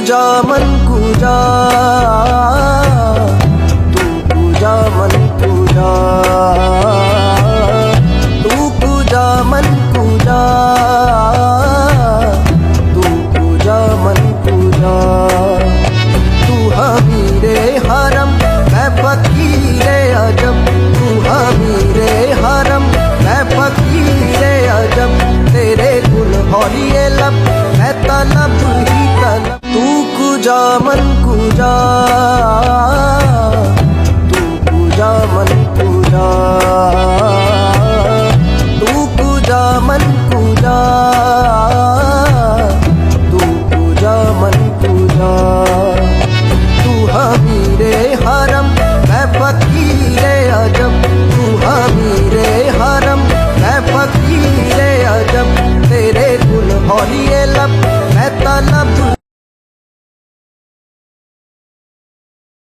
कुजा मन कुजा, तू कुजा मन कुजा, तू कुजा मन कुजा, तू कुजा मन कुजा। तू हमीरे हरम मैं फकीरे अजम, तू हमीरे हरम मैं फकीरे अजम। तेरे गुल हौलिए लब मैं तलब ही तलब। तू कुजा मन कुजा,